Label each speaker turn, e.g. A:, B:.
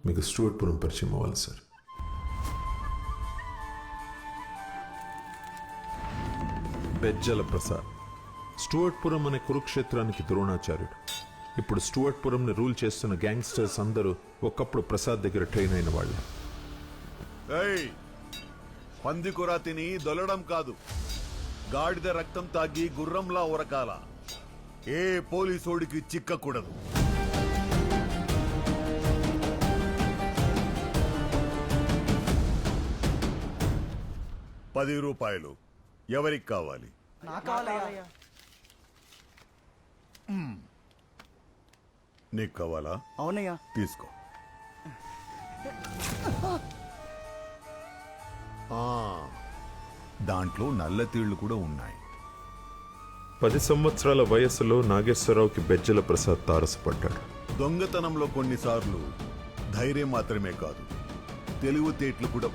A: మీకు స్టూవర్ట్పురం పరిచయం అవ్వాలి సార్. బెజ్జల ప్రసాద్ స్టూవర్ట్పురం అనే కురుక్షేత్రానికి ద్రోణాచార్యుడు. ఇప్పుడు స్టూవర్ట్పురంని రూల్ చేస్తున్న గ్యాంగ్స్టర్స్ అందరూ ఒకప్పుడు ప్రసాద్ దగ్గర ట్రైన్ అయిన వాళ్ళు.
B: పందికొర తిని దొల్లడం కాదు, గాడిద రక్తం తాగి గుర్రంలా ఉరకాల. ఏ పోలీసోడికి చిక్కకూడదు. ₹10 ఎవరికి కావాలి? నీకు కావాలా?
C: అవునయ్యా.
B: తీసుకో. దాంట్లో నల్లతీళ్లు కూడా ఉన్నాయి.
A: 10 సంవత్సరాల వయస్సులో నాగేశ్వరరావుకి బెజ్జల ప్రసాద్ తారసపడ్డాడు.
B: దొంగతనంలో కొన్నిసార్లు ధైర్యం మాత్రమే కాదు, తెలివితేటలు కూడా